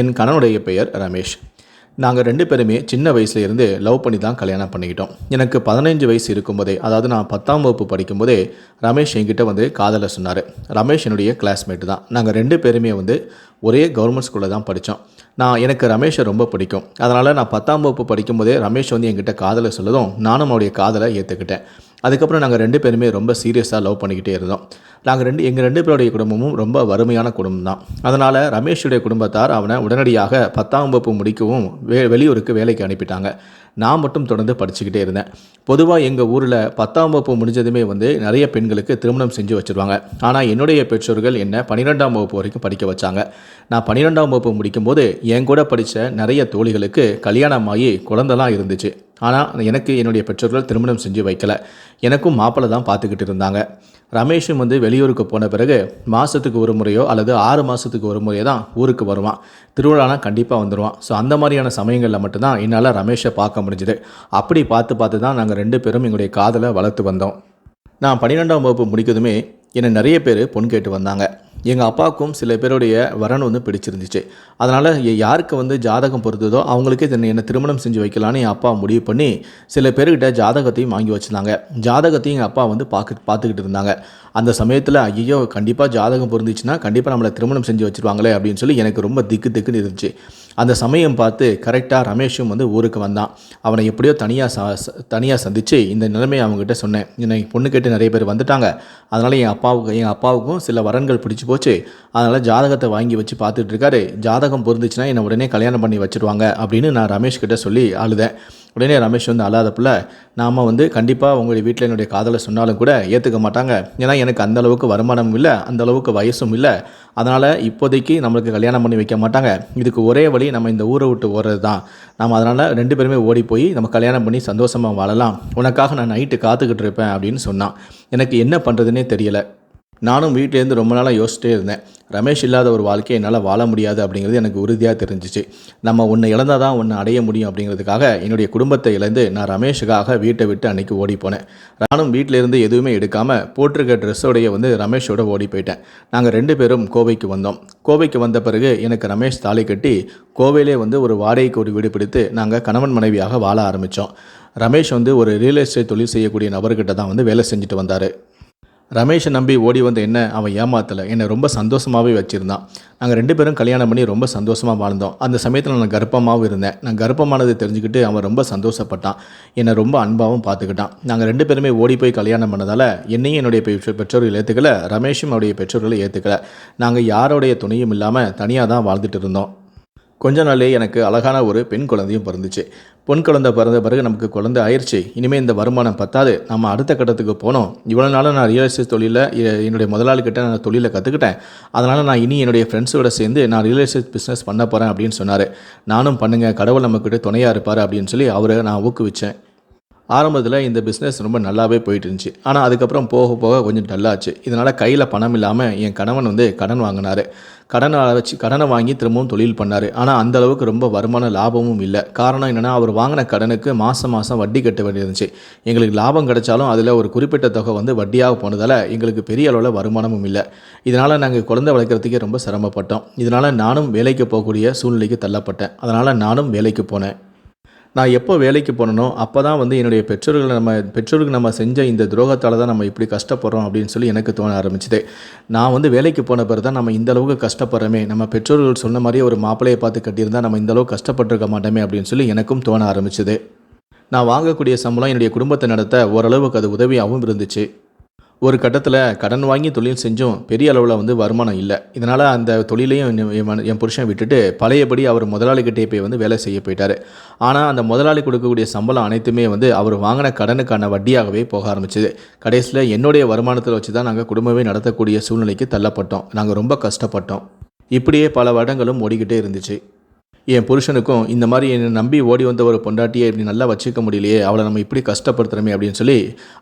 என் கணவனுடைய பெயர் ரமேஷ். நாங்கள் 2 பேருமே சின்ன வயசுல இருந்து லவ் பண்ணி தான் கல்யாணம் பண்ணிக்கிட்டோம். எனக்கு 15 வயசு இருக்கும்போதே, அதாவது நான் 10ஆம் வகுப்பு படிக்கும்போதே ரமேஷ் என்கிட்ட வந்து காதலை சொன்னார். ரமேஷ் என்னுடைய கிளாஸ்மேட் தான். நாங்கள் 2 பேருமே வந்து ஒரே கவர்மெண்ட் ஸ்கூலில் தான் படித்தோம். எனக்கு ரமேஷை ரொம்ப பிடிக்கும். அதனால் நான் 10ஆம் வகுப்பு படிக்கும்போதே ரமேஷ் வந்து என்கிட்ட காதலை சொல்லதும் நானும் அவருடைய காதலை ஏற்றுக்கிட்டேன். அதுக்கப்புறம் நாங்கள் 2 பேருமே ரொம்ப சீரியஸாக லவ் பண்ணிக்கிட்டே இருந்தோம். எங்கள் 2 பேருடைய குடும்பமும் ரொம்ப வறுமையான குடும்பம் தான். அதனால் ரமேஷுடைய குடும்பத்தார் அவனை உடனடியாக 10ஆம் வகுப்பு முடிக்கவும் வெளியூருக்கு வேலைக்கு அனுப்பிட்டாங்க. நான் மட்டும் தொடர்ந்து படிச்சுக்கிட்டே இருந்தேன். பொதுவாக எங்கள் ஊரில் 10ஆம் வகுப்பு முடிஞ்சதுமே வந்து நிறைய பெண்களுக்கு திருமணம் செஞ்சு வச்சுருவாங்க. ஆனால் என்னுடைய பெற்றோர்கள் என்னை 12ஆம் வகுப்பு வரைக்கும் படிக்க வச்சாங்க. நான் 12ஆம் வகுப்பு முடிக்கும்போது என் கூட படித்த நிறைய தோழிகளுக்கு கல்யாணமாகி குழந்தலாம் இருந்துச்சு. ஆனால் எனக்கு என்னுடைய பெற்றோர்கள் திருமணம் செஞ்சு வைக்கல. எனக்கும் மாப்பிள்ளை தான் பார்த்துக்கிட்டு இருந்தாங்க. ரமேஷும் வந்து வெளியூருக்கு போன பிறகு மாதத்துக்கு ஒரு முறையோ அல்லது 6 மாதத்துக்கு ஒரு முறையோ தான் ஊருக்கு வருவான். திருவிழானா கண்டிப்பாக வந்துடுவான். ஸோ அந்த மாதிரியான சமயங்களில் மட்டும்தான் என்னால் ரமேஷை பார்க்க முடிஞ்சுது. அப்படி பார்த்து தான் நாங்கள் 2 பேரும் எங்களுடைய காதலை வளர்த்து வந்தோம். நான் 12ஆம் வகுப்பு முடிக்கிறதுமே என்னை நிறைய பேர் பொண்ணு கேட்டு வந்தாங்க. எங்கள் அப்பாவுக்கும் சில பேருடைய வரன் வந்து பிடிச்சிருந்துச்சு. அதனால் யாருக்கு வந்து ஜாதகம் பொறுத்ததோ அவங்களுக்கே என்னை திருமணம் செஞ்சு வைக்கலான்னு என் அப்பா முடிவு பண்ணி சில பேர்கிட்ட ஜாதகத்தையும் வாங்கி வச்சுருந்தாங்க. ஜாதகத்தையும் எங்கள் அப்பா வந்து பார்த்துக்கிட்டு இருந்தாங்க. அந்த சமயத்தில் ஐயோ கண்டிப்பாக ஜாதகம் பொருந்துச்சுன்னா கண்டிப்பாக நம்மளை திருமணம் செஞ்சு வச்சுருவாங்களே அப்படின்னு சொல்லி எனக்கு ரொம்ப திக்குன்னு இருந்துச்சு. அந்த சமயம் பார்த்து கரெக்டாக ரமேஷும் வந்து ஊருக்கு வந்தான். அவனை எப்படியோ தனியாக சந்தித்து இந்த நிலைமையை அவங்ககிட்ட சொன்னேன். என்னை பொண்ணு கேட்டு நிறைய பேர் வந்துட்டாங்க. அதனால் என் அப்பாவுக்கும் சில வரன்கள் பிடிச்சி போச்சு. அதனால் ஜாதகத்தை வாங்கி வச்சு பார்த்துட்டு இருக்காரு. ஜாதகம் பொருந்துச்சுன்னா என்னை உடனே கல்யாணம் பண்ணி வச்சுருவாங்க அப்படின்னு நான் ரமேஷ் கிட்ட சொல்லி அழுதேன். உடனே ரமேஷ் வந்து அழாதப்பில் நாம் வந்து கண்டிப்பாக உங்களுடைய வீட்டில் என்னுடைய காதலை சொன்னாலும் கூட ஏற்றுக்க மாட்டாங்க. ஏன்னா எனக்கு அந்தளவுக்கு வருமானமும் இல்லை, அந்தளவுக்கு வயசும் இல்லை. அதனால் இப்போதைக்கு நம்மளுக்கு கல்யாணம் பண்ணி வைக்க மாட்டாங்க. இதுக்கு ஒரே வழி நம்ம இந்த ஊரை விட்டு ஓடுறது தான். நம்ம அதனால் 2 பேருமே ஓடி போய் நம்ம கல்யாணம் பண்ணி சந்தோஷமாக வாழலாம். உனக்காக நான் நைட்டு காத்துக்கிட்டு இருப்பேன் அப்படின்னு சொன்னான். எனக்கு என்ன பண்ணுறதுனே தெரியலை. நானும் வீட்டிலேருந்து ரொம்ப நாளாக யோசிச்சிட்டே இருந்தேன். ரமேஷ் இல்லாத ஒரு வாழ்க்கையை என்னால் வாழ முடியாது அப்படிங்கிறது எனக்கு உறுதியாக தெரிஞ்சிச்சு. நம்ம ஒன்று இழந்தால் தான் ஒன்று அடைய முடியும் அப்படிங்கிறதுக்காக என்னுடைய குடும்பத்தை இழந்து நான் ரமேஷுக்காக வீட்டை விட்டு அன்றைக்கி ஓடி போனேன். நானும் வீட்டிலேருந்து எதுவுமே எடுக்காமல் போட்டிருக்க ட்ரெஸ்ஸோடைய வந்து ரமேஷோட ஓடி போயிட்டேன். நாங்கள் 2 பேரும் கோவைக்கு வந்தோம். கோவைக்கு வந்த பிறகு எனக்கு ரமேஷ் தாலி கட்டி கோவையிலே வந்து ஒரு வாடகைக்கு ஒரு வீடு பிடித்து நாங்கள் கணவன் மனைவியாக வாழ ஆரம்பித்தோம். ரமேஷ் வந்து ஒரு ரியல் எஸ்டேட் தொழில் செய்யக்கூடிய நபர்கிட்ட தான் வந்து வேலை செஞ்சுட்டு வந்தார். ரமேஷை நம்பி ஓடி வந்து அவன் ஏமாத்தலை, என்னை ரொம்ப சந்தோஷமாகவே வச்சுருந்தான். நாங்கள் 2 பேரும் கல்யாணம் பண்ணி ரொம்ப சந்தோஷமாக வாழ்ந்தோம். அந்த சமயத்தில் நான் கர்ப்பமாகவும் இருந்தேன். நான் கர்ப்பமானது தெரிஞ்சுக்கிட்டு அவன் ரொம்ப சந்தோஷப்பட்டான். என்னை ரொம்ப அன்பாகவும் பார்த்துக்கிட்டான். நாங்கள் 2 பேருமே ஓடி போய் கல்யாணம் பண்ணதால் என்னையும் என்னுடைய பெற்றோர்கள் ஏற்றுக்கலை, ரமேஷும் அவருடைய பெற்றோர்களை ஏற்றுக்கலை. நாங்கள் யாரோடைய துணையும் இல்லாமல் தனியாக தான் வாழ்ந்துட்டு இருந்தோம். கொஞ்ச நாளே எனக்கு அழகான ஒரு பெண் குழந்தையும் பிறந்துச்சு. பொன் குழந்தை பிறந்த பிறகு நமக்கு குழந்தை ஆயிடுச்சு. இனிமேல் இந்த வருமானம் பத்தாது, நம்ம அடுத்த கட்டத்துக்கு போனோம். இவ்வளோ நாளும் நான் ரியல் எஸ்டேட் தொழிலில் என்னுடைய முதலாளிகிட்ட நான் தொழிலை கற்றுக்கிட்டேன். அதனால் நான் இனி என்னுடைய ஃப்ரெண்ட்ஸோட சேர்ந்து நான் ரியல் எஸ்டேட் பிஸ்னஸ் பண்ண போகிறேன் அப்படின்னு சொன்னார். நானும் பண்ணுங்கள், கடவுள் நம்மக்கிட்ட துணையாக இருப்பார் அப்படின்னு சொல்லி அவரை நான் ஊக்குவித்தேன். ஆரம்பத்தில் இந்த பிஸ்னஸ் ரொம்ப நல்லாவே போயிட்டு இருந்துச்சு. ஆனால் அதுக்கப்புறம் போக போக கொஞ்சம் டல்லாச்சு. இதனால் கையில் பணம் இல்லாமல் என் கணவன் வந்து கடன் வாங்கினார். கடனை வாங்கி திரும்பவும் தொழில் பண்ணார். ஆனால் அந்தளவுக்கு ரொம்ப வருமான லாபமும் இல்லை. காரணம் என்னென்னா, அவர் வாங்கின கடனுக்கு மாதம் வட்டி கட்ட வேண்டியிருந்துச்சு. எங்களுக்கு லாபம் கிடைச்சாலும் அதில் ஒரு குறிப்பிட்ட தொகை வந்து வட்டியாக போனதால் எங்களுக்கு பெரிய அளவில் வருமானமும் இல்லை. இதனால் நாங்கள் குழந்தை வளர்க்குறதுக்கே ரொம்ப சிரமப்பட்டோம். இதனால் நானும் வேலைக்கு போகக்கூடிய சூழ்நிலைக்கு தள்ளப்பட்டேன். அதனால் நானும் வேலைக்கு போனேன். நான் எப்போ வேலைக்கு போனனோ அப்போ தான் வந்து என்னுடைய பெற்றோருக்கு நம்ம செஞ்ச இந்த துரோகத்தால் தான் நம்ம இப்படி கஷ்டப்படுறோம் அப்படின்னு சொல்லி எனக்கு தோண ஆரம்பிச்சுது. நான் வந்து வேலைக்கு போன பிறகு தான் நம்ம இந்தளவுக்கு கஷ்டப்படுறோமே, நம்ம பெற்றோர்கள் சொன்ன மாதிரியே ஒரு மாப்பிள்ளையை பார்த்து கட்டியிருந்தால் நம்ம இந்தளவுக்கு கஷ்டப்பட்டுருக்க மாட்டோமே அப்படின்னு சொல்லி எனக்கும் தோண ஆரம்பிச்சுது. நான் வாங்கக்கூடிய சம்பளம் என்னுடைய குடும்பத்தை நடத்த ஓரளவுக்கு அது உதவியாகவும் இருந்துச்சு. ஒரு கட்டத்தில் கடன் வாங்கி தொழில் செஞ்சும் பெரிய அளவில் வந்து வருமானம் இல்லை. இதனால் அந்த தொழிலையும் என் புருஷன் விட்டுட்டு பழையபடி அவர் முதலாளிகிட்டே போய் வந்து வேலை செய்ய போயிட்டார். ஆனால் அந்த முதலாளி கொடுக்கக்கூடிய சம்பளம் அனைத்துமே வந்து அவர் வாங்கின கடனுக்கான வட்டியாகவே போக ஆரம்பிச்சிது. கடைசியில் என்னுடைய வருமானத்தில் வச்சு தான் நாங்கள் குடும்பமே நடத்தக்கூடிய சூழ்நிலைக்கு தள்ளப்பட்டோம். நாங்கள் ரொம்ப கஷ்டப்பட்டோம். இப்படியே பல வருடங்களும் ஓடிக்கிட்டே இருந்துச்சு. என் புருஷனுக்கும் இந்த மாதிரி என்னை நம்பி ஓடி வந்த ஒரு பொண்டாட்டியை இப்படி நல்லா வச்சுக்க முடியலையே, அவளை நம்ம இப்படி கஷ்டப்படுத்துகிறோமே அப்படின்னு சொல்லி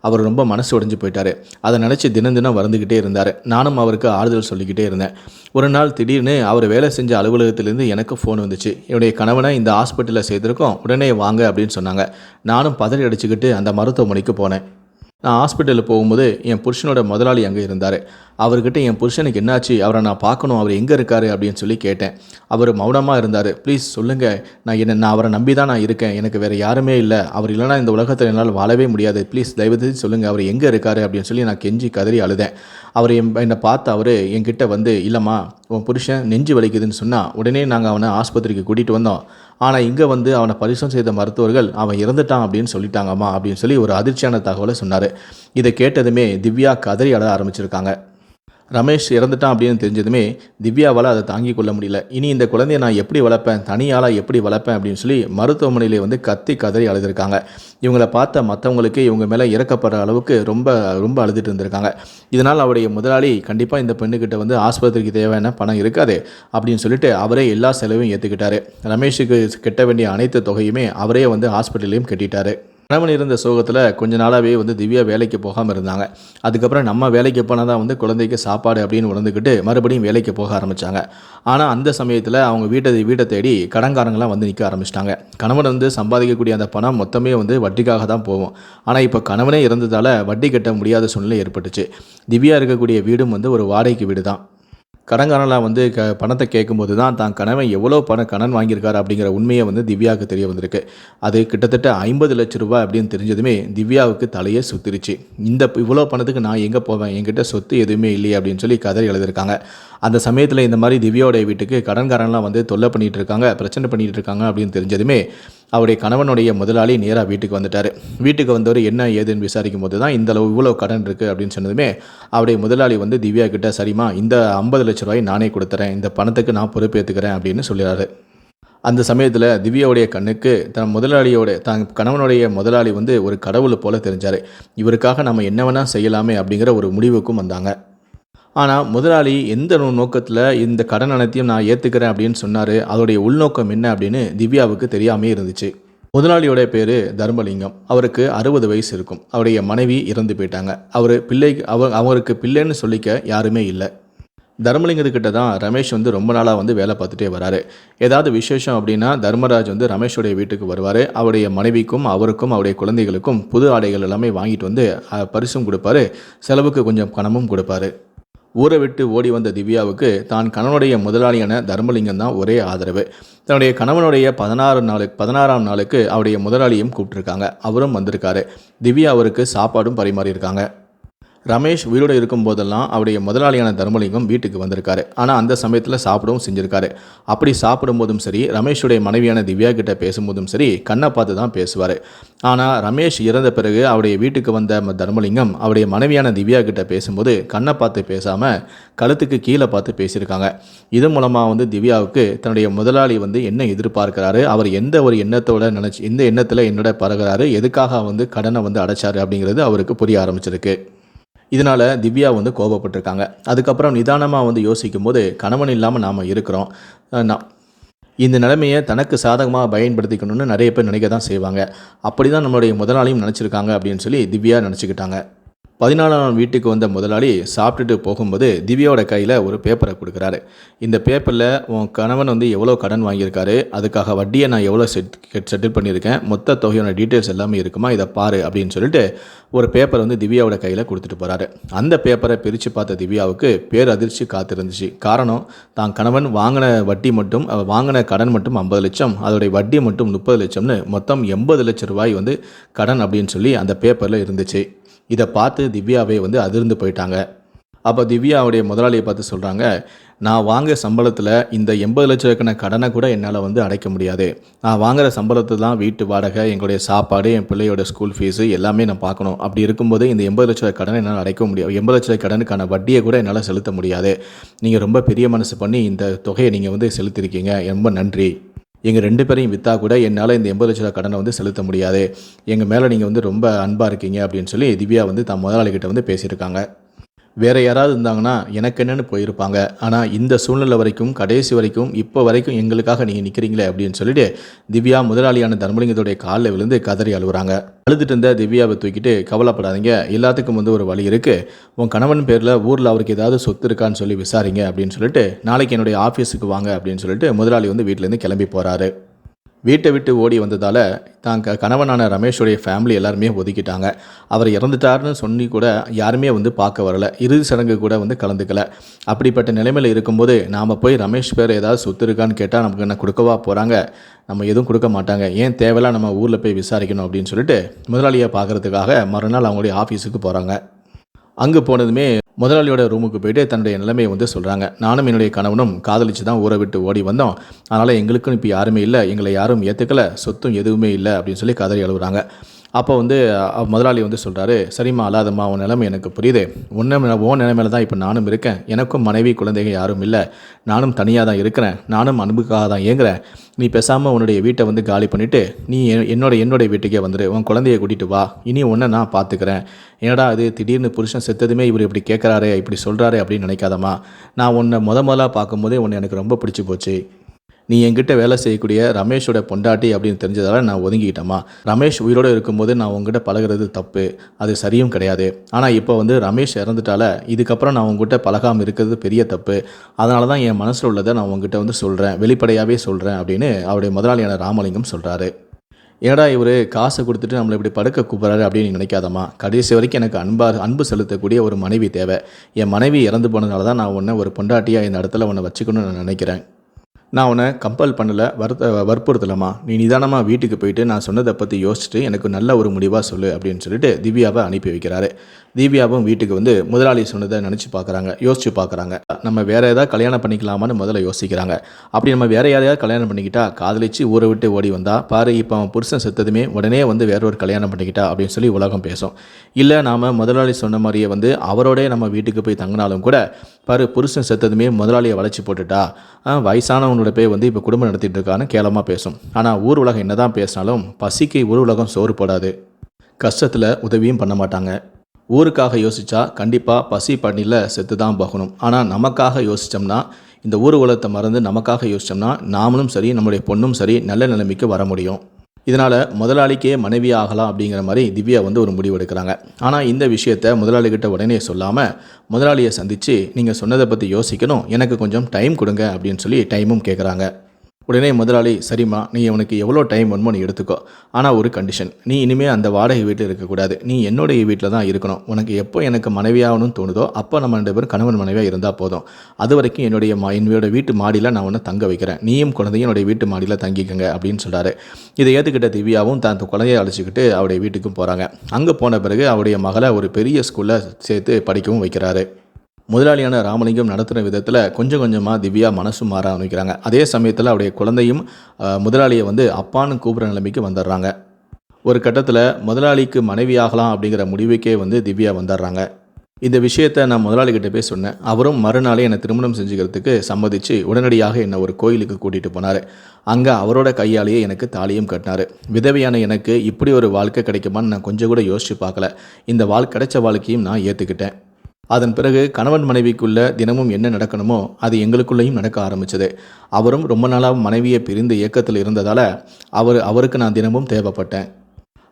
அவர் ரொம்ப மனசு உடைஞ்சு போயிட்டார். அதை நினச்சி தினம் வருந்துக்கிட்டே இருந்தார். நானும் அவருக்கு ஆறுதல் சொல்லிக்கிட்டே இருந்தேன். ஒரு நாள் திடீர்னு அவர் வேலை செஞ்ச அலுவலகத்திலேருந்து எனக்கு ஃபோன் வந்துச்சு. என்னுடைய கணவனை இந்த ஹாஸ்பிட்டலில் சேர்த்துருக்கோம், உடனே வாங்க அப்படின்னு சொன்னாங்க. நானும் பதறி அடிச்சுக்கிட்டு அந்த மருத்துவமனைக்கு போனேன். நான் ஹாஸ்பிட்டலுக்கு போகும்போது என் புருஷனோட முதலாளி அங்கே இருந்தார். அவர்கிட்ட என் புருஷனுக்கு என்னாச்சு, அவரை நான் பார்க்கணும், அவர் எங்கே இருக்காரு அப்படின்னு சொல்லி கேட்டேன். அவர் மௌனமாக இருந்தார். ப்ளீஸ் சொல்லுங்கள், நான் அவரை நம்பி தான் நான் இருக்கேன், எனக்கு வேறு யாருமே இல்லை, அவர் இல்லைனா இந்த உலகத்தில் என்னால் வாழவே முடியாது, ப்ளீஸ் தயவுசெய்து சொல்லுங்கள் அவர் எங்கே இருக்காரு அப்படின்னு சொல்லி நான் கெஞ்சி கதறி அழுதேன். அவர் என்னை பார்த்து அவர் என்கிட்ட வந்து, இல்லைம்மா உன் புருஷன் நெஞ்சு வலிக்குதுன்னு சொன்னால் உடனே நாங்கள் அவனை ஆஸ்பத்திரிக்கு கூட்டிகிட்டு வந்தோம். ஆனால் இங்கே வந்து அவனை பரிசோதனை செய்த மருத்துவர்கள் அவன் இறந்துட்டான் அப்படின்னு சொல்லிட்டாங்கம்மா அப்படின்னு சொல்லி ஒரு அதிர்ச்சியான தகவலை சொன்னார். இதை கேட்டதுமே திவ்யா கதறி அழ ஆரம்பிச்சிருக்காங்க. ரமேஷ் இறந்துட்டான் அப்படின்னு தெரிஞ்சதுமே திவ்யாவால் அதை தாங்கி கொள்ள முடியல. இனி இந்த குழந்தைய நான் எப்படி வளர்ப்பேன், தனியாளாக எப்படி வளர்ப்பேன் அப்படின்னு சொல்லி மருத்துவமனையிலே வந்து கத்தி கதறி அழுதுருக்காங்க. இவங்களை பார்த்த மற்றவங்களுக்கு இவங்க மேலே இறக்கப்படுற அளவுக்கு ரொம்ப ரொம்ப அழுதுட்டு இருந்திருக்காங்க. இதனால் அவருடைய முதலாளி கண்டிப்பாக இந்த பெண்ணுக்கிட்ட வந்து ஆஸ்பத்திரிக்கு தேவையான பணம் இருக்காது அப்படின்னு சொல்லிட்டு அவரே எல்லா செலவையும் ஏற்றுக்கிட்டாரு. ரமேஷுக்கு கட்ட வேண்டிய அனைத்து தொகையுமே அவரே வந்து ஹாஸ்பிட்டல்லையும் கட்டிட்டாரு. கணவன் இருந்த சோகத்தில் கொஞ்ச நாளாகவே வந்து திவ்யா வேலைக்கு போகாமல் இருந்தாங்க. அதுக்கப்புறம் நம்ம வேலைக்கு போனால் தான் வந்து குழந்தைக்கு சாப்பாடு அப்படின்னு உணர்ந்துக்கிட்டு மறுபடியும் வேலைக்கு போக ஆரம்பித்தாங்க. ஆனால் அந்த சமயத்தில் அவங்க வீட்டை தேடி கடன்காரங்களாம் வந்து நிற்க ஆரம்பிச்சிட்டாங்க. கணவன் வந்து சம்பாதிக்கக்கூடிய அந்த பணம் மொத்தமே வந்து வட்டிக்காக தான் போகும். ஆனால் இப்போ கணவனே இறந்ததால் வட்டி கட்ட முடியாத சூழ்நிலை ஏற்பட்டுச்சு. திவ்யா இருக்கக்கூடிய வீடும் வந்து ஒரு வாடகைக்கு வீடு தான். கடன்காரன்லாம் வந்து பணத்தை கேட்கும்போது தான் கணவன் எவ்வளோ கடன் வாங்கியிருக்காரு அப்படிங்கிற உண்மையை வந்து திவ்யாவுக்கு தெரிய வந்திருக்கு. அது கிட்டத்தட்ட 50 லட்ச ரூபாய் அப்படின்னு தெரிஞ்சதுமே திவ்யாவுக்கு தலையே சுத்திருச்சு. இவ்வளோ பணத்துக்கு நான் எங்கே போவேன், என்கிட்ட சொத்து எதுவுமே இல்லையே அப்படின்னு சொல்லி கதறி எழுதியிருக்காங்க. அந்த சமயத்தில் இந்த மாதிரி திவ்யாவுடைய வீட்டுக்கு கடன்காரன்லாம் வந்து தொல்லை பண்ணிகிட்டு இருக்காங்க, பிரச்சனை பண்ணிகிட்டு இருக்காங்க அப்படின்னு தெரிஞ்சதுமே அவருடைய கணவனுடைய முதலாளி நேராக வீட்டுக்கு வந்துட்டார். வீட்டுக்கு வந்தவர் என்ன ஏதுன்னு விசாரிக்கும் போது தான் இவ்வளோ கடன் இருக்குது அப்படின்னு சொன்னதுமே அவருடைய முதலாளி வந்து திவ்யா கிட்ட, சரிம்மா இந்த 50 லட்ச ரூபாய் நானே கொடுத்துறேன், இந்த பணத்துக்கு நான் பொறுப்பேற்றுக்கிறேன் அப்படின்னு சொல்லிடுறாரு. அந்த சமயத்தில் திவ்யாவுடைய கண்ணுக்கு தன் கணவனுடைய முதலாளி வந்து ஒரு கடவுளை போல தெரிஞ்சார். இவருக்காக நம்ம என்ன வேணால் செய்யலாமே அப்படிங்கிற ஒரு முடிவுக்கும் வந்தாங்க. ஆனால் முதலாளி எந்த நோக்கத்தில் இந்த கடன் அனைத்தையும் நான் ஏற்றுக்கிறேன் அப்படின்னு சொன்னார், அதோடைய உள்நோக்கம் என்ன அப்படின்னு திவ்யாவுக்கு தெரியாமே இருந்துச்சு. முதலாளியோட பேர் தர்மலிங்கம். அவருக்கு 60 வயசு இருக்கும். அவருடைய மனைவி இறந்து போயிட்டாங்க. அவருக்கு பிள்ளைன்னு சொல்லிக்க யாருமே இல்லை. தர்மலிங்கத்துக்கிட்ட தான் ரமேஷ் வந்து ரொம்ப நாளாக வந்து வேலை பார்த்துட்டே வராரு. ஏதாவது விசேஷம் அப்படின்னா தர்மராஜ் வந்து ரமேஷோடைய வீட்டுக்கு வருவார். அவருடைய மனைவிக்கும் அவருக்கும் அவருடைய குழந்தைகளுக்கும் புது ஆடைகள் எல்லாமே வாங்கிட்டு வந்து பரிசும் கொடுப்பாரு, செலவுக்கு கொஞ்சம் பணமும் கொடுப்பாரு. ஊரை விட்டு ஓடி வந்த திவ்யாவுக்கு தான் கணவனுடைய முதலாளியான தர்மலிங்கம் தான் ஒரே ஆதரவு. தன்னுடைய கணவனுடைய 16ஆம் நாளுக்கு அவருடைய முதலாளியும் கூப்பிட்டுருக்காங்க. அவரும் வந்திருக்காரு. திவ்யா அவருக்கு சாப்பாடும் பரிமாறியிருக்காங்க. ரமேஷ் உயிரோடு இருக்கும்போதெல்லாம் அவருடைய முதலாளியான தர்மலிங்கம் வீட்டுக்கு வந்திருக்காரு. ஆனால் அந்த சமயத்தில் சாப்பிடவும் செஞ்சுருக்காரு. அப்படி சாப்பிடும்போதும் சரி, ரமேஷுடைய மனைவியான திவ்யா கிட்ட பேசும்போதும் சரி, கண்ணை பார்த்து தான் பேசுவார். ஆனால் ரமேஷ் இறந்த பிறகு அவருடைய வீட்டுக்கு வந்த தர்மலிங்கம் அவருடைய மனைவியான திவ்யா கிட்ட பேசும்போது கண்ணை பார்த்து பேசாமல் கழுத்துக்கு கீழே பார்த்து பேசியிருக்காங்க. இது மூலமாக வந்து திவ்யாவுக்கு தன்னுடைய முதலாளி வந்து என்ன எதிர்பார்க்கிறாரு, அவர் எந்த ஒரு எண்ணத்தோட எந்த எண்ணத்தில் என்னோட பழகிறாரு, எதுக்காக வந்து கடனை வந்து அடைச்சாரு அப்படிங்கிறது அவருக்கு புரிய ஆரம்பிச்சிருக்கு. இதனால் திவ்யா வந்து கோபப்பட்டிருக்காங்க. அதுக்கப்புறம் நிதானமாக வந்து யோசிக்கும் போது, கணவன் இல்லாமல் நாம் இருக்கிறோம், இந்த நிலைமையை தனக்கு சாதகமாக பயன்படுத்திக்கணும்னு நிறைய பேர் நினைக்க தான் செய்வாங்க. அப்படி தான் நம்மளுடைய முதலாளியும் நினச்சிருக்காங்க அப்படின்னு சொல்லி திவ்யா நினச்சிக்கிட்டாங்க. 14ஆம் வீட்டுக்கு வந்த முதலாளி சாப்பிட்டுட்டு போகும்போது திவ்யாவோட கையில் ஒரு பேப்பரை கொடுக்குறாரு. இந்த பேப்பரில் உன் கணவன் வந்து எவ்வளோ கடன் வாங்கியிருக்காரு, அதுக்காக வட்டியை நான் எவ்வளோ செட்டில் பண்ணியிருக்கேன், மொத்த தொகையோட டீட்டெயில்ஸ் எல்லாமே இருக்குமா, இதை பாரு அப்படின்னு சொல்லிட்டு ஒரு பேப்பர் வந்து திவ்யாவோட கையில் கொடுத்துட்டு போகிறாரு. அந்த பேப்பரை பிரித்து பார்த்த திவ்யாவுக்கு பேரதிர்ச்சி காத்திருந்துச்சு. காரணம், தான் கணவன் வாங்கின கடன் மட்டும் 50 லட்சம், அதோடைய வட்டி மட்டும் 30 லட்சம்னு மொத்தம் 80 லட்சம் ரூபாய் வந்து கடன் அப்படின்னு சொல்லி அந்த பேப்பரில் இருந்துச்சு. இதை பார்த்து திவ்யாவே வந்து அதிர்ந்து போயிட்டாங்க. அப்போ திவ்யாவுடைய முதலாளியை பார்த்து சொல்கிறாங்க, நான் வாங்குற சம்பளத்தில் இந்த 80 லட்சக்கான கடனை கூட என்னால் வந்து அடைக்க முடியாது. நான் வாங்குகிற சம்பளத்தை தான் வீட்டு வாடகை, எங்களுடைய சாப்பாடு, என் பிள்ளையோட ஸ்கூல் ஃபீஸு எல்லாமே நான் பார்க்கணும். அப்படி இருக்கும்போது இந்த 80 லட்ச கடனை என்னால் அடைக்க முடியாது. 80 லட்ச கடனுக்கான வட்டியை கூட என்னால் செலுத்த முடியாது. நீங்கள் ரொம்ப பெரிய மனசு பண்ணி இந்த தொகையை நீங்கள் வந்து செலுத்திருக்கீங்க, ரொம்ப நன்றி. எங்கள் 2 பேரையும் விற்றா கூட என்னால் இந்த 80 லட்ச கடனை வந்து செலுத்த முடியாது. எங்கள் மேலே நீங்கள் வந்து ரொம்ப அன்பாக இருக்கீங்க அப்படின்னு சொல்லி திவ்யா வந்து தன் முதலாளிகிட்ட வந்து பேசியிருக்காங்க. வேறு யாராவது இருந்தாங்கன்னா எனக்கு என்னென்னு போயிருப்பாங்க. ஆனால் இந்த சூழ்நிலை வரைக்கும், கடைசி வரைக்கும், இப்போ வரைக்கும் எங்களுக்காக நீங்கள் நிற்கிறீங்களே அப்படின்னு சொல்லிட்டு திவ்யா முதலாளியான தர்மலிங்கத்துடைய காலில் விழுந்து கதறி அழுகுறாங்க. அழுதுட்டு இருந்த திவ்யாவை தூக்கிட்டு, கவலைப்படாதீங்க, எல்லாத்துக்கும் வந்து ஒரு வழி இருக்குது. உன் கணவன் பேரில் ஊரில் அவருக்கு ஏதாவது சொத்து இருக்கான்னு சொல்லி விசாரிங்க அப்படின்னு சொல்லிட்டு நாளைக்கு என்னுடைய ஆஃபீஸுக்கு வாங்க அப்படின்னு சொல்லிட்டு முதலாளி வந்து வீட்டிலேருந்து கிளம்பி போகிறாரு. வீட்டை விட்டு ஓடி வந்ததால் தான் கணவனான ரமேஷோடைய ஃபேமிலி எல்லாருமே ஒதுக்கிட்டாங்க. அவர் இறந்துட்டாருன்னு சொல்லி கூட யாருமே பார்க்க வரல. இறுதி சடங்கு கூட கலந்துக்கல. அப்படிப்பட்ட நிலைமையில் இருக்கும்போது நாம் போய் ரமேஷ் பேர் ஏதாவது சொத்து இருக்கான்னு கேட்டால் நமக்கு என்ன கொடுக்கவா போகிறாங்க? நம்ம எதுவும் கொடுக்க மாட்டாங்க. ஏன் தேவையில்லாம் நம்ம ஊரில் போய் விசாரிக்கணும் அப்படின்னு சொல்லிட்டு முதலாளியை பார்க்குறதுக்காக மறுநாள் அவங்களுடைய ஆஃபீஸுக்கு போகிறாங்க. அங்கே போனதுமே முதலாளியோட ரூமுக்கு போய்ட்டு தன்னுடைய நிலைமையை சொல்கிறாங்க. நானும் என்னுடைய கணவனும் காதலிச்சு தான் ஊரை விட்டு ஓடி வந்தோம். அதனால் எங்களுக்கும் இப்போ யாருமே இல்லை, எங்களை யாரும் ஏற்றுக்கலை, சொத்தும் எதுவுமே இல்லை அப்படின்னு சொல்லி கதறி அழுகுறாங்க. அப்போ முதலாளி சொல்கிறாரு, சரிம்மா அழாதம்மா, உன் நிலைமை எனக்கு புரியுது. உன் நிலைமையில தான் இப்போ நானும் இருக்கேன். எனக்கும் மனைவி குழந்தைங்க யாரும் இல்லை. நானும் தனியாக தான் இருக்கிறேன். நானும் அன்புக்காக தான் ஏங்குறேன். நீ பேசாமல் உன்னுடைய வீட்டை காலி பண்ணிவிட்டு நீ என்னுடைய வீட்டுக்கே வந்துடு. உன் குழந்தைய கூட்டிகிட்டு வா. இனி உன்னை நான் பார்த்துக்கிறேன். ஏடா அது திடீர்னு புருஷன் செத்ததுமே இவர் இப்படி கேட்குறாரு, இப்படி சொல்கிறாரு அப்படின்னு நினைக்காதம்மா. நான் உன்னை முதலாக பார்க்கும்போதே உன்னை எனக்கு ரொம்ப பிடிச்சி போச்சு. நீ என்கிட்ட வேலை செய்யக்கூடிய ரமேஷோட பொண்டாட்டி அப்படின்னு தெரிஞ்சதால் நான் ஒதுங்கிக்கிட்டேம்மா. ரமேஷ் உயிரோடு இருக்கும்போது நான் உங்ககிட்ட பழகிறது தப்பு, அது சரியும் கிடையாது. ஆனால் இப்போ ரமேஷ் இறந்துட்டால இதுக்கப்புறம் நான் உங்ககிட்ட பழகாமல் இருக்கிறது பெரிய தப்பு. அதனால தான் என் மனசில் உள்ளதை நான் உங்ககிட்ட சொல்கிறேன், வெளிப்படையாகவே சொல்கிறேன் அப்படின்னு அவருடைய முதலாளியான ராமலிங்கம் சொல்கிறாரு. ஏடா இவர் காசை கொடுத்துட்டு நம்மளை இப்படி படுக்க கூப்பிட்றாரு அப்படின்னு நினைக்காதம்மா. கடைசி வரைக்கும் எனக்கு அன்பு செலுத்தக்கூடிய ஒரு மனைவி தேவை. என் மனைவி இறந்து போனதுனால தான் நான் உன்னை ஒரு பொண்டாட்டியாக இந்த இடத்துல உன்னை வச்சுக்கணும்னு நான் நினைக்கிறேன். நான் உன்னை கம்பல் பண்ணலை, வற்புறுத்தலம்மா. நீ நிதானமாக வீட்டுக்கு போயிட்டு நான் சொன்னதை பற்றி யோசிச்சுட்டு எனக்கு நல்ல ஒரு முடிவாக சொல்லு அப்படின்னு சொல்லிட்டு திவ்யாவை அனுப்பி வைக்கிறாரு. திவ்யாவும் வீட்டுக்கு முதலாளி சொன்னதை யோசிச்சு பார்க்குறாங்க. நம்ம வேறு ஏதாவது கல்யாணம் பண்ணிக்கலாமான்னு முதல்ல யோசிக்கிறாங்க. அப்படி நம்ம வேறு யாரையாவது கல்யாணம் பண்ணிக்கிட்டா காதலிச்சு ஊரை விட்டு ஓடி வந்தா பாரு, இப்போ அவன் புருஷன் செத்ததுமே உடனே வேற ஒரு கல்யாணம் பண்ணிக்கிட்டா அப்படின்னு சொல்லி உலகம் பேசும். இல்லை நாம் முதலாளி சொன்ன மாதிரியே அவரோடே நம்ம வீட்டுக்கு போய் தங்கினாலும் கூட பாரு, புருஷன் செத்ததுமே முதலாளியை வளைச்சி போட்டுட்டா, வயசானவனோட போய் இப்போ குடும்பம் நடத்திட்டு இருக்கான்னு கேவலமாக பேசும். ஆனால் ஊர் உலகம் என்ன தான் பேசினாலும் பசிக்கு ஊர் உலகம் சோறு போடாது, கஷ்டத்தில் உதவியும் பண்ண மாட்டாங்க. ஊருக்காக யோசித்தா கண்டிப்பாக பசி பண்ணியில் செத்து தான் போகணும். ஆனால் நமக்காக யோசித்தோம்னா, இந்த ஊர் உலகத்தை மறந்து நமக்காக யோசித்தோம்னா நாமளும் சரி நம்முடைய பொண்ணும் சரி நல்ல நிலைமைக்கு வர முடியும். இதனால் முதலாளிக்கே மனைவி ஆகலாம் அப்படிங்கிற மாதிரி திவ்யா ஒரு முடிவு எடுக்கிறாங்க. ஆனால் இந்த விஷயத்தை முதலாளிகிட்ட உடனே சொல்லாமல் முதலாளியை சந்தித்து நீங்கள் சொன்னதை பற்றி யோசிக்கணும், எனக்கு கொஞ்சம் டைம் கொடுங்க அப்படின்னு சொல்லி டைமும் கேட்குறாங்க. உடனே முதலாளி, சரிம்மா, நீ உனக்கு எவ்வளோ டைம் வேணுமோ நீ எடுத்துக்கோ. ஆனால் ஒரு கண்டிஷன், நீ இனிமேல் அந்த வாடகை வீட்டில் இருக்கக்கூடாது, நீ என்னுடைய வீட்டில் தான் இருக்கணும். உனக்கு எப்போ எனக்கு மனைவியாகணும்னு தோணுதோ அப்போ நம்ம 2 பேரும் கணவன் மனைவியாக இருந்தால் போதும். அது வரைக்கும் என்னோட வீட்டு மாடியில் நான் உன்னை தங்க வைக்கிறேன். நீயும் குழந்தையும் என்னுடைய வீட்டு மாடியில் தங்கிக்கங்க அப்படின்னு சொல்கிறாரு. இதை ஏற்றுக்கிட்ட திவ்யாவும் தான் குழந்தையை அழைச்சிக்கிட்டு அவருடைய வீட்டுக்கும் போகிறாங்க. அங்கே போன பிறகு அவருடைய மகளை ஒரு பெரிய ஸ்கூலில் சேர்த்து படிக்கவும் வைக்கிறாரு. முதலாளியான ராமலிங்கம் நடத்துகிற விதத்தில் கொஞ்சம் கொஞ்சமாக திவ்யா மனசும் மாற ஆரம்பிக்கிறாங்க. அதே சமயத்தில் அவருடைய குழந்தையும் முதலாளியை அப்பான்னு கூப்பிட்ற நிலைமைக்கு வந்துடுறாங்க. ஒரு கட்டத்தில் முதலாளிக்கு மனைவியாகலாம் அப்படிங்கிற முடிவுக்கே திவ்யா வந்துடுறாங்க. இந்த விஷயத்தை நான் முதலாளிகிட்ட போய் சொன்னேன். அவரும் மறுநாளே என்னை திருமணம் செஞ்சுக்கிறதுக்கு சம்மதிச்சு உடனடியாக என்னை ஒரு கோயிலுக்கு கூட்டிகிட்டு போனார். அங்கே அவரோட கையாலேயே எனக்கு தாலியும் கட்டினார். விதவையான எனக்கு இப்படி ஒரு வாழ்க்கை கிடைக்குமான்னு நான் கொஞ்சம் கூட யோசித்து பார்க்கல. இந்த கிடைச்ச வாழ்க்கையும் நான் ஏற்றுக்கிட்டேன். அதன் பிறகு கணவன் மனைவிக்குள்ள தினமும் என்ன நடக்கணுமோ அது எங்களுக்குள்ளேயும் நடக்க ஆரம்பிச்சது. அவரும் ரொம்ப நாளாக மனைவியை பிரிந்து இயக்கத்தில் இருந்ததால் அவருக்கு நான் தினமும் தேவைப்பட்டேன்.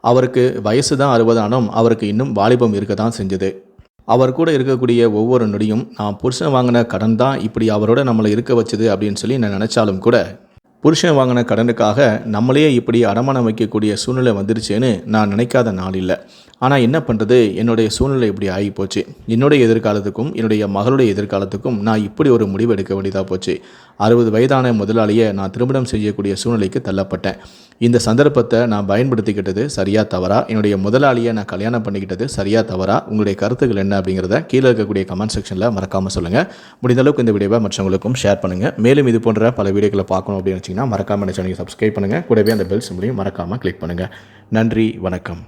அவருக்கு வயசு தான் 60 ஆனாலும் அவருக்கு இன்னும் வாலிபம் இருக்க தான் செஞ்சது. அவர் கூட இருக்கக்கூடிய ஒவ்வொரு நொடியும் நான் புருஷன் வாங்கின கடன் தான் இப்படி அவரோட நம்மளை இருக்க வச்சது அப்படின்னு சொல்லி நான் நினச்சாலும் கூட, புருஷன் வாங்கின கடனுக்காக நம்மளையே இப்படி அடமானம் வைக்கக்கூடிய சூழ்நிலை வந்துருச்சேன்னு நான் நினைக்காத நாள் இல்லை. ஆனால் என்ன பண்ணுறது, என்னுடைய சூழ்நிலை இப்படி ஆகி போச்சு. என்னுடைய எதிர்காலத்துக்கும் என்னுடைய மகளுடைய எதிர்காலத்துக்கும் நான் இப்படி ஒரு முடிவு எடுக்க வேண்டியதாக போச்சு. 60 வயதான முதலாளியை நான் திருமணம் செய்யக்கூடிய சூழ்நிலைக்கு தள்ளப்பட்டேன். இந்த சந்தர்ப்பத்தை நான் பயன்படுத்திக்கிட்டது சரியா தவறா, என்னுடைய முதலாளியை நான் கல்யாணம் பண்ணிக்கிட்டது சரியா தவறா, உங்களுடைய கருத்துக்கள் என்ன அப்படிங்கிறத கீழே இருக்கக்கூடிய கமெண்ட் செக்ஷனில் மறக்காமல் சொல்லுங்கள். முடிந்த அளவுக்கு இந்த வீடியோவை மற்றவங்களுக்கும் ஷேர் பண்ணுங்கள். மேலும் இது போன்ற பல வீடியோக்களை பார்க்கணும் அப்படின்னு வச்சிங்கன்னா மறக்காமல் சேனலை சப்ஸ்கிரைப் பண்ணுங்கள். கூடவே அந்த பெல் சிம்பலையும் மறக்காமல் கிளிக் பண்ணுங்கள். நன்றி, வணக்கம்.